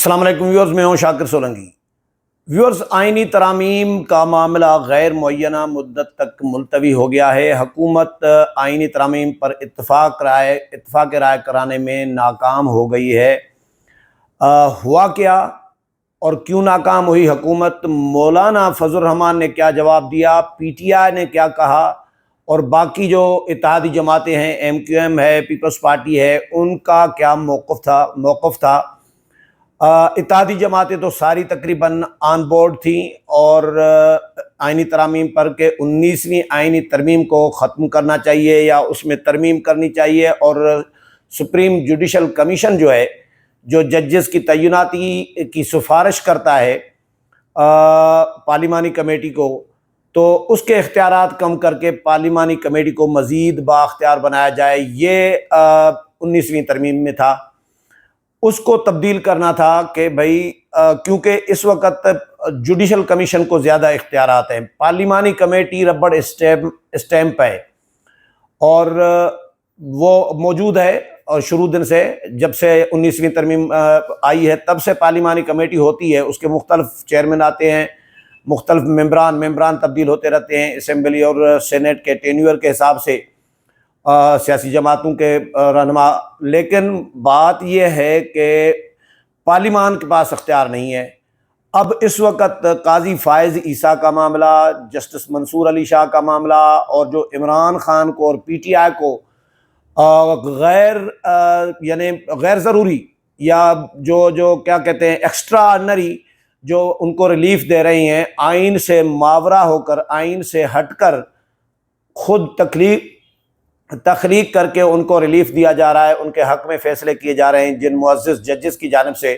السلام علیکم ویورز، میں ہوں شاکر سولنگی۔ ویورز، آئینی ترامیم کا معاملہ غیر معینہ مدت تک ملتوی ہو گیا ہے۔ حکومت آئینی ترامیم پر اتفاق رائے کرانے میں ناکام ہو گئی ہے۔ ہوا کیا اور کیوں ناکام ہوئی حکومت؟ مولانا فضل الرحمان نے کیا جواب دیا، پی ٹی آئی نے کیا کہا، اور باقی جو اتحادی جماعتیں ہیں، ایم کیو ایم ہے، پیپلز پارٹی ہے، ان کا کیا موقف تھا۔ اتحادی جماعتیں تو ساری تقریباً آن بورڈ تھیں اور آئینی ترامیم پر کہ 19ویں آئینی ترمیم کو ختم کرنا چاہیے یا اس میں ترمیم کرنی چاہیے، اور سپریم جوڈیشل کمیشن جو ہے، جو ججز کی تعیناتی کی سفارش کرتا ہے پارلیمانی کمیٹی کو، تو اس کے اختیارات کم کر کے پارلیمانی کمیٹی کو مزید بااختیار بنایا جائے، یہ 19ویں ترمیم میں تھا۔ اس کو تبدیل کرنا تھا کہ بھائی کیونکہ اس وقت جوڈیشل کمیشن کو زیادہ اختیارات ہیں، پارلیمانی کمیٹی ربڑ اسٹیمپ ہے اور وہ موجود ہے، اور شروع دن سے جب سے 19ویں ترمیم آئی ہے تب سے پارلیمانی کمیٹی ہوتی ہے۔ اس کے مختلف چیئرمین آتے ہیں، مختلف ممبران تبدیل ہوتے رہتے ہیں اسمبلی اور سینیٹ کے ٹینیور کے حساب سے، سیاسی جماعتوں کے رہنما۔ لیکن بات یہ ہے کہ پارلیمان کے پاس اختیار نہیں ہے۔ اب اس وقت قاضی فائز عیسیٰ کا معاملہ، جسٹس منصور علی شاہ کا معاملہ، اور جو عمران خان کو اور پی ٹی آئی کو غیر ضروری یا جو کیا کہتے ہیں ایکسٹرا آرڈنری جو ان کو ریلیف دے رہی ہیں، آئین سے ماورا ہو کر، آئین سے ہٹ کر خود تخلیق کر کے ان کو ریلیف دیا جا رہا ہے، ان کے حق میں فیصلے کیے جا رہے ہیں جن معزز ججز کی جانب سے،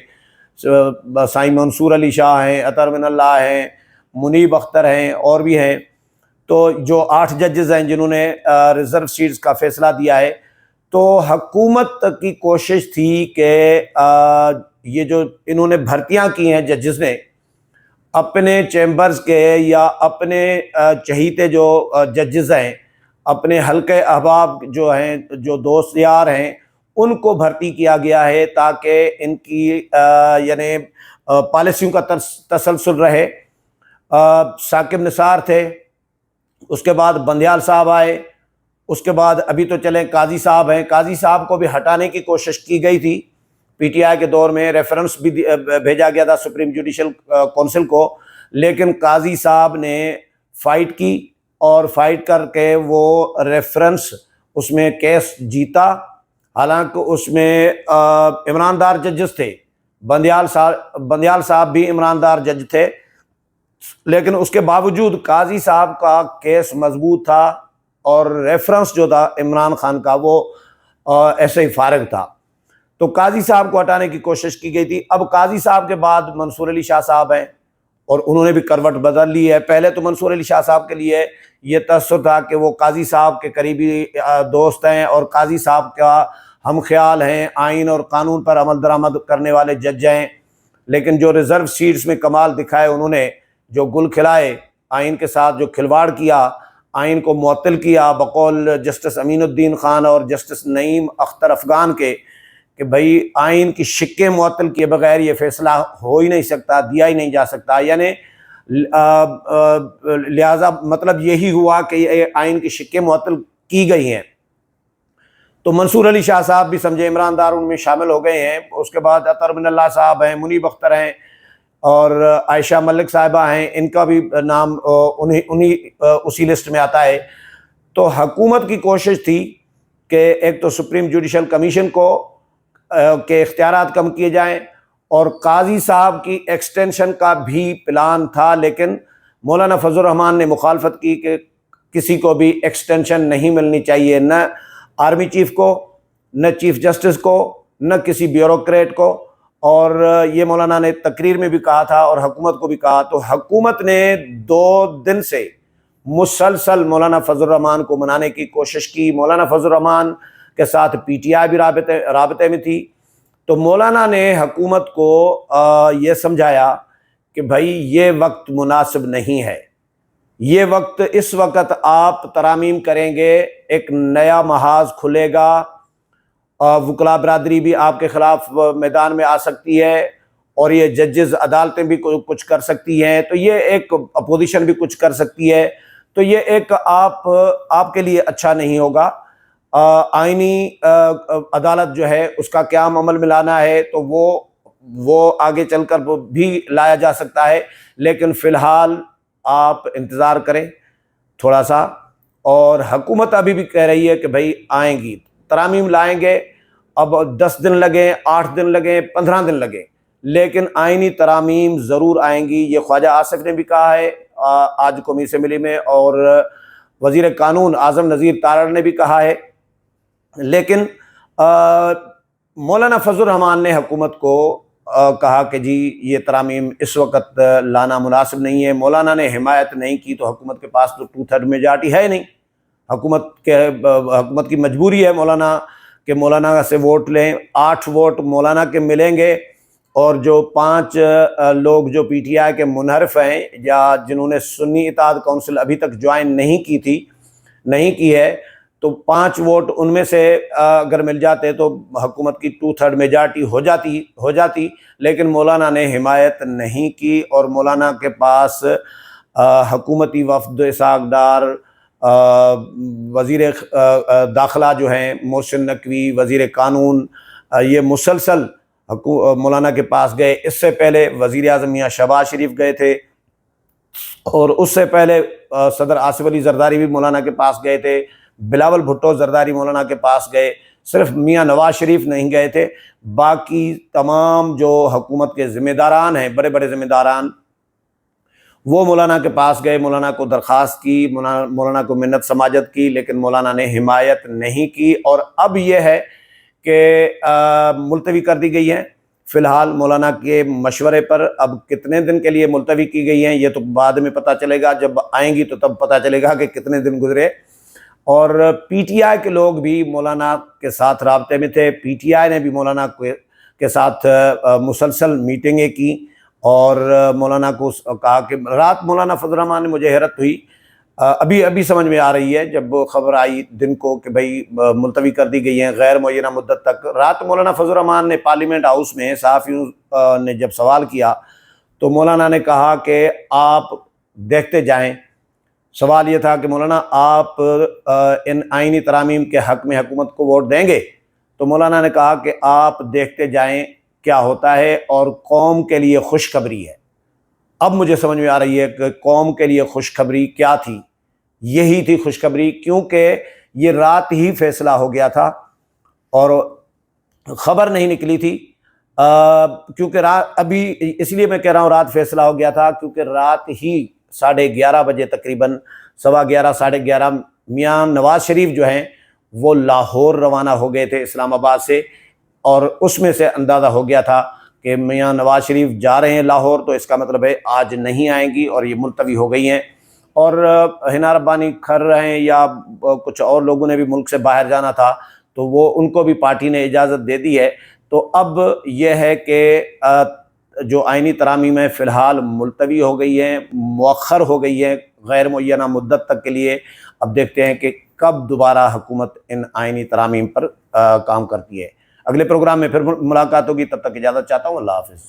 سائیں منصور علی شاہ ہیں، عطر من اللہ ہیں، منیب اختر ہیں، اور بھی ہیں۔ تو جو 8 ججز ہیں جنہوں نے ریزرو سیٹس کا فیصلہ دیا ہے، تو حکومت کی کوشش تھی کہ یہ جو انہوں نے بھرتیاں کی ہیں ججز نے اپنے چیمبرز کے یا اپنے چہیتے جو ججز ہیں، اپنے حلقے احباب جو ہیں، جو دوست یار ہیں، ان کو بھرتی کیا گیا ہے تاکہ ان کی پالیسیوں کا تسلسل رہے۔ ثاقب نثار تھے، اس کے بعد بندیال صاحب آئے، اس کے بعد ابھی تو چلیں قاضی صاحب ہیں۔ قاضی صاحب کو بھی ہٹانے کی کوشش کی گئی تھی پی ٹی آئی کے دور میں، ریفرنس بھی بھیجا گیا تھا سپریم جوڈیشل کونسل کو، لیکن قاضی صاحب نے فائٹ کی اور فائٹ کر کے وہ ریفرنس اس میں کیس جیتا۔ حالانکہ اس میں عمراندار ججز تھے، بندیال صاحب بھی عمراندار جج تھے، لیکن اس کے باوجود قاضی صاحب کا کیس مضبوط تھا اور ریفرنس جو تھا عمران خان کا وہ ایسے ہی فارغ تھا۔ تو قاضی صاحب کو ہٹانے کی کوشش کی گئی تھی۔ اب قاضی صاحب کے بعد منصور علی شاہ صاحب ہیں اور انہوں نے بھی کروٹ بدل لی ہے۔ پہلے تو منصور علی شاہ صاحب کے لیے یہ تاثر تھا کہ وہ قاضی صاحب کے قریبی دوست ہیں اور قاضی صاحب کا ہم خیال ہیں، آئین اور قانون پر عمل درآمد کرنے والے جج ہیں، لیکن جو ریزرو سیٹس میں کمال دکھائے، انہوں نے جو گل کھلائے، آئین کے ساتھ جو کھلواڑ کیا، آئین کو معطل کیا، بقول جسٹس امین الدین خان اور جسٹس نعیم اختر افغان کے، کہ بھئی آئین کی شقیں معطل کیے بغیر یہ فیصلہ ہو ہی نہیں سکتا، دیا ہی نہیں جا سکتا، یعنی لہذا مطلب یہی ہوا کہ یہ آئین کی شقیں معطل کی گئی ہیں۔ تو منصور علی شاہ صاحب بھی سمجھے عمراندار ان میں شامل ہو گئے ہیں۔ اس کے بعد عطر من اللہ صاحب ہیں، منیب اختر ہیں، اور عائشہ ملک صاحبہ ہیں، ان کا بھی نام اسی لسٹ میں آتا ہے۔ تو حکومت کی کوشش تھی کہ ایک تو سپریم جوڈیشل کمیشن کے اختیارات کم کیے جائیں، اور قاضی صاحب کی ایکسٹینشن کا بھی پلان تھا، لیکن مولانا فضل الرحمان نے مخالفت کی کہ کسی کو بھی ایکسٹینشن نہیں ملنی چاہیے، نہ آرمی چیف کو، نہ چیف جسٹس کو، نہ کسی بیوروکریٹ کو، اور یہ مولانا نے تقریر میں بھی کہا تھا اور حکومت کو بھی کہا۔ تو حکومت نے 2 دن سے مسلسل مولانا فضل الرحمان کو منانے کی کوشش کی۔ مولانا فضل الرحمان کے ساتھ پی ٹی آئی بھی رابطے میں تھی۔ تو مولانا نے حکومت کو یہ سمجھایا کہ بھائی یہ وقت مناسب نہیں ہے، یہ وقت، اس وقت آپ ترامیم کریں گے ایک نیا محاذ کھلے گا، وکلاء برادری بھی آپ کے خلاف میدان میں آ سکتی ہے، اور یہ ججز عدالتیں بھی کچھ کر سکتی ہیں، تو یہ ایک اپوزیشن بھی کچھ کر سکتی ہے، تو یہ ایک آپ کے لیے اچھا نہیں ہوگا۔ آئینی عدالت جو ہے اس کا قیام عمل میں لانا ہے تو وہ آگے چل کر وہ بھی لایا جا سکتا ہے، لیکن فی الحال آپ انتظار کریں تھوڑا سا۔ اور حکومت ابھی بھی کہہ رہی ہے کہ بھائی آئیں گی، ترامیم لائیں گے، اب 10 دن لگیں، 8 دن لگیں، 15 دن لگیں، لیکن آئینی ترامیم ضرور آئیں گی۔ یہ خواجہ آصف نے بھی کہا ہے آج قومی اسمبلی میں، اور وزیر قانون اعظم نذیر تارڑ نے بھی کہا ہے۔ لیکن مولانا فضل الرحمان نے حکومت کو کہا کہ جی یہ ترامیم اس وقت لانا مناسب نہیں ہے۔ مولانا نے حمایت نہیں کی تو حکومت کے پاس تو 2/3 میجارٹی ہے نہیں، حکومت کی مجبوری ہے کہ مولانا سے ووٹ لیں۔ 8 ووٹ مولانا کے ملیں گے، اور جو 5 لوگ جو پی ٹی آئی کے منحرف ہیں یا جنہوں نے سنی اتحاد کونسل ابھی تک جوائن نہیں کی ہے، تو 5 ووٹ ان میں سے اگر مل جاتے تو حکومت کی 2/3 میجارٹی ہو جاتی، لیکن مولانا نے حمایت نہیں کی، اور مولانا کے پاس حکومتی وفد، اسحاق ڈار، وزیر داخلہ جو ہیں محسن نقوی، وزیر قانون، یہ مسلسل مولانا کے پاس گئے۔ اس سے پہلے وزیر اعظم میاں شہباز شریف گئے تھے، اور اس سے پہلے صدر آصف علی زرداری بھی مولانا کے پاس گئے تھے، بلاول بھٹو زرداری مولانا کے پاس گئے، صرف میاں نواز شریف نہیں گئے تھے۔ باقی تمام جو حکومت کے ذمہ داران ہیں، بڑے بڑے ذمہ داران، وہ مولانا کے پاس گئے، مولانا کو درخواست کی، مولانا کو منت سماجت کی، لیکن مولانا نے حمایت نہیں کی۔ اور اب یہ ہے کہ ملتوی کر دی گئی ہیں فی الحال مولانا کے مشورے پر۔ اب کتنے دن کے لیے ملتوی کی گئی ہیں یہ تو بعد میں پتہ چلے گا، جب آئیں گی تو تب پتہ چلے گا کہ کتنے دن گزرے۔ اور پی ٹی آئی کے لوگ بھی مولانا کے ساتھ رابطے میں تھے، پی ٹی آئی نے بھی مولانا کے ساتھ مسلسل میٹنگیں کی، اور مولانا کو کہا کہ رات مولانا فضل الرحمان نے، مجھے حیرت ہوئی، ابھی سمجھ میں آ رہی ہے جب خبر آئی دن کو کہ بھائی ملتوی کر دی گئی ہیں غیر معینہ مدت تک، رات مولانا فضل الرحمان نے پارلیمنٹ ہاؤس میں صحافیوں نے جب سوال کیا تو مولانا نے کہا کہ آپ دیکھتے جائیں۔ سوال یہ تھا کہ مولانا آپ ان آئینی ترامیم کے حق میں حکومت کو ووٹ دیں گے؟ تو مولانا نے کہا کہ آپ دیکھتے جائیں کیا ہوتا ہے، اور قوم کے لیے خوشخبری ہے۔ اب مجھے سمجھ میں آ رہی ہے کہ قوم کے لیے خوشخبری کیا تھی، یہی تھی خوشخبری، کیونکہ یہ رات ہی فیصلہ ہو گیا تھا اور خبر نہیں نکلی تھی، کیونکہ ابھی اس لیے میں کہہ رہا ہوں رات فیصلہ ہو گیا تھا کیونکہ رات ہی 11:30 بجے تقریباً 11:15 11:30 میاں نواز شریف جو ہیں وہ لاہور روانہ ہو گئے تھے اسلام آباد سے، اور اس میں سے اندازہ ہو گیا تھا کہ میاں نواز شریف جا رہے ہیں لاہور، تو اس کا مطلب ہے آج نہیں آئیں گی اور یہ ملتوی ہو گئی ہیں۔ اور حنا ربانی کھر رہے ہیں یا کچھ اور لوگوں نے بھی ملک سے باہر جانا تھا تو وہ ان کو بھی پارٹی نے اجازت دے دی ہے۔ تو اب یہ ہے کہ جو آئینی ترامیم ہے فی الحال ملتوی ہو گئی ہیں، مؤخر ہو گئی ہیں غیر معینہ مدت تک کے لیے۔ اب دیکھتے ہیں کہ کب دوبارہ حکومت ان آئینی ترامیم پر کام کرتی ہے۔ اگلے پروگرام میں پھر ملاقات ہوگی، تب تک اجازت چاہتا ہوں، اللہ حافظ۔